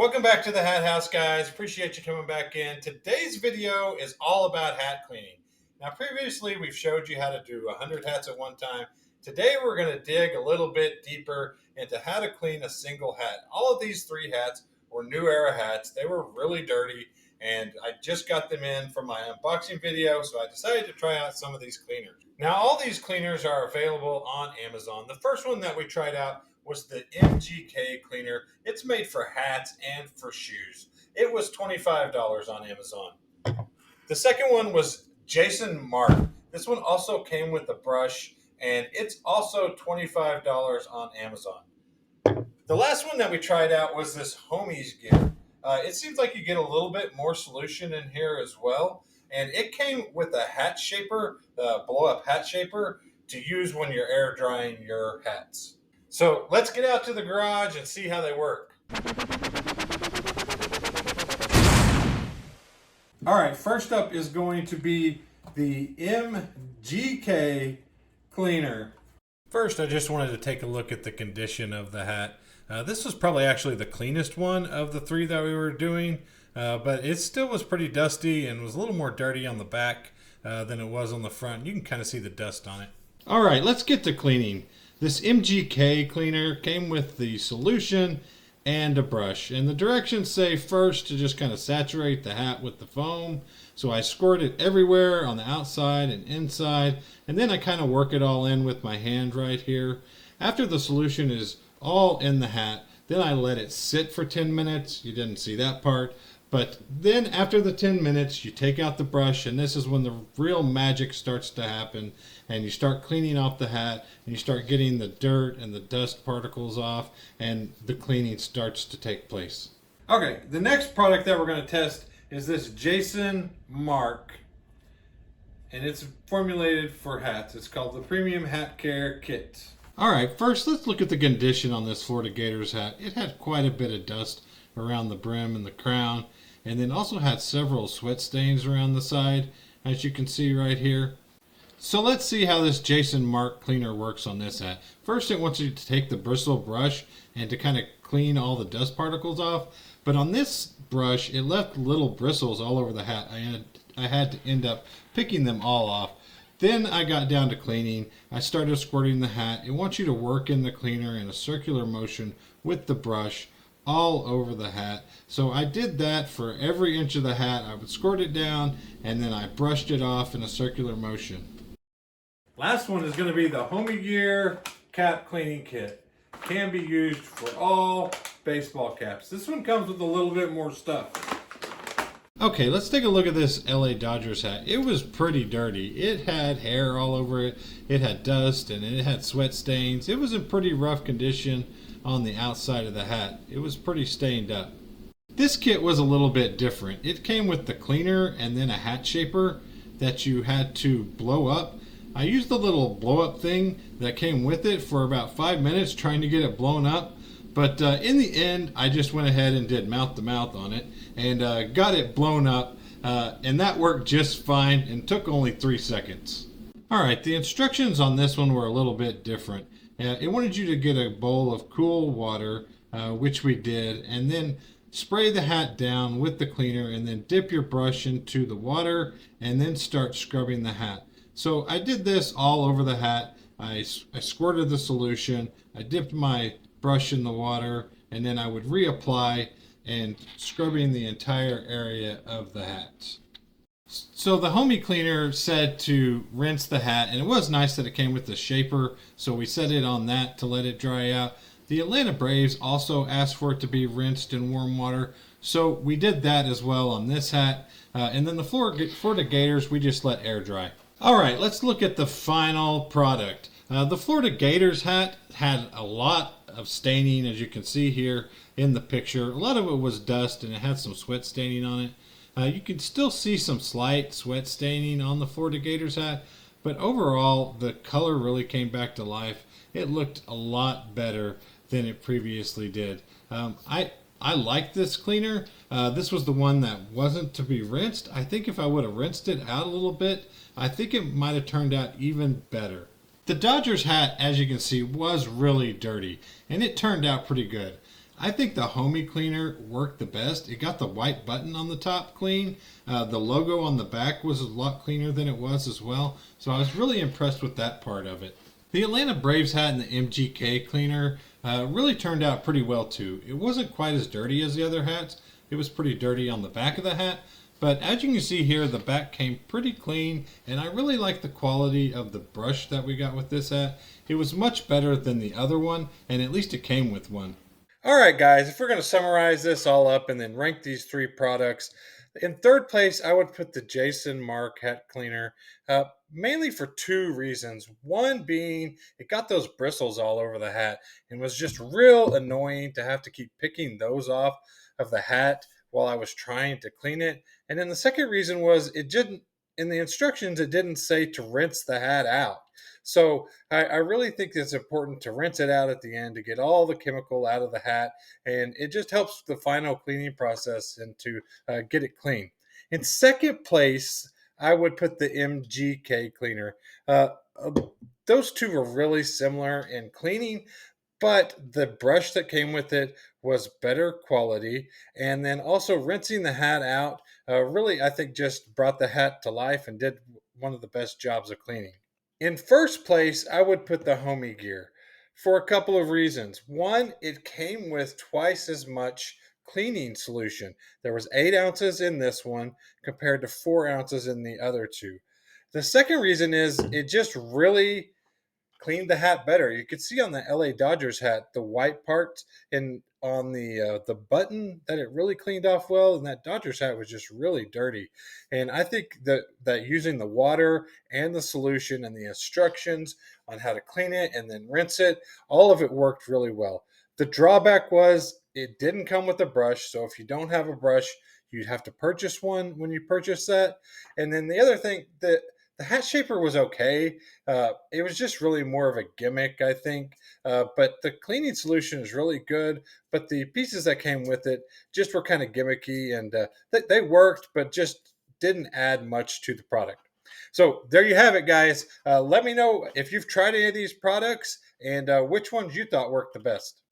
Welcome back to the Hat House, guys. Appreciate you coming back in. Today's video is all about hat cleaning. Now, previously, we've showed you how to do 100 hats at one time. Today, we're going to dig a little bit deeper into how to clean a single hat. All of these three hats were new era hats. They were really dirty, and I just got them in from my unboxing video, so I decided to try out some of these cleaners. Now, all these cleaners are available on Amazon. The first one that we tried out was the MGK Cleaner. It's made for hats and for shoes. It was $25 on Amazon. The second one was Markk. This one also came with a brush, and it's also $25 on Amazon. The last one that we tried out was this Homies gear. It seems like you get a little bit more solution in here as well. And it came with a hat shaper, blow-up hat shaper, to use when you're air drying your hats. So let's get out to the garage and see how they work. All right, first up is going to be the MGK Cleaner. First, I just wanted to take a look at the condition of the hat. This was probably actually the cleanest one of the three that we were doing, but it still was pretty dusty and was a little more dirty on the back than it was on the front. You can kind of see the dust on it. All right, let's get to cleaning. This MGK cleaner came with the solution and a brush. And the directions say first to just kind of saturate the hat with the foam. So I squirt it everywhere on the outside and inside. And then I kind of work it all in with my hand right here. After the solution is all in the hat, then I let it sit for 10 minutes. You didn't see that part. But then after the 10 minutes, you take out the brush, and this is when the real magic starts to happen, and you start cleaning off the hat, and you start getting the dirt and the dust particles off, and the cleaning starts to take place. Okay, the next product that we're going to test is this Markk, and it's formulated for hats. It's called the Premium Hat Care Kit. All right, first let's look at the condition on this Florida Gators hat. It had quite a bit of dust around the brim and the crown, and then also had several sweat stains around the side, as you can see right here. So let's see how this Markk cleaner works on this hat. First, it wants you to take the bristle brush and to kind of clean all the dust particles off, but on this brush it left little bristles all over the hat. I had to end up picking them all off. Then I got down to cleaning. I started squirting the hat. It wants you to work in the cleaner in a circular motion with the brush all over the hat. So I did that for every inch of the hat. I would squirt it down, and then I brushed it off in a circular motion. Last one is going to be the Homie Gear Cap Cleaning Kit. Can be used for all baseball caps. This one comes with a little bit more stuff. Okay, let's take a look at this LA Dodgers hat. It was pretty dirty. It had hair all over it. It had dust, and it had sweat stains. It was in pretty rough condition on the outside of the hat. It was pretty stained up. This kit was a little bit different. It came with the cleaner and then a hat shaper that you had to blow up. I used the little blow up thing that came with it for about 5 minutes trying to get it blown up. But in the end, I just went ahead and did mouth to mouth on it and got it blown up. And that worked just fine and took only 3 seconds. All right, the instructions on this one were a little bit different. It wanted you to get a bowl of cool water, which we did, and then spray the hat down with the cleaner and then dip your brush into the water and then start scrubbing the hat. So I did this all over the hat. I squirted the solution, I dipped my brush in the water, and then I would reapply and scrubbing the entire area of the hat. So the Homie Cleaner said to rinse the hat, and it was nice that it came with the shaper, so we set it on that to let it dry out. The Atlanta Braves also asked for it to be rinsed in warm water, so we did that as well on this hat. And then the Florida Gators, we just let air dry. All right, let's look at the final product. The Florida Gators hat had a lot of staining, as you can see here in the picture. A lot of it was dust, and it had some sweat staining on it. You can still see some slight sweat staining on the Florida Gators hat, but overall the color really came back to life. It looked a lot better than it previously did. I like this cleaner. This was the one that wasn't to be rinsed. I think if I would have rinsed it out a little bit, I think it might have turned out even better. The Dodgers hat, as you can see, was really dirty, and it turned out pretty good. I think the Homey Cleaner worked the best. It got the white button on the top clean. The logo on the back was a lot cleaner than it was as well. So I was really impressed with that part of it. The Atlanta Braves hat in the MGK Cleaner really turned out pretty well too. It wasn't quite as dirty as the other hats. It was pretty dirty on the back of the hat. But as you can see here, the back came pretty clean, and I really like the quality of the brush that we got with this hat. It was much better than the other one, and at least it came with one. All right, guys, if we're going to summarize this all up and then rank these three products, in third place, I would put the Jason Markk hat cleaner, mainly for two reasons. One being it got those bristles all over the hat and was just real annoying to have to keep picking those off of the hat while I was trying to clean it. And then the second reason was it didn't, in the instructions, it didn't say to rinse the hat out. So I really think it's important to rinse it out at the end to get all the chemical out of the hat, and it just helps the final cleaning process and to get it clean. In second place, I would put the MGK cleaner. Uh, uh, those two were really similar in cleaning, but the brush that came with it was better quality. And then also rinsing the hat out really, I think, just brought the hat to life and did one of the best jobs of cleaning. In first place, I would put the Homey gear for a couple of reasons. One, it came with twice as much cleaning solution. There was 8 ounces in this one compared to 4 ounces in the other two. The second reason is it just really cleaned the hat better. You could see on the LA Dodgers hat the white part and on the button that it really cleaned off well, and that Dodgers hat was just really dirty. And I think that using the water and the solution and the instructions on how to clean it and then rinse it, all of it worked really well. The drawback was it didn't come with a brush, so if you don't have a brush, you'd have to purchase one when you purchase that. And then the other thing that the hat shaper was okay. It was just really more of a gimmick, I think. But the cleaning solution is really good. But the pieces that came with it just were kind of gimmicky, and they worked, but just didn't add much to the product. So there you have it, guys. Let me know if you've tried any of these products and which ones you thought worked the best.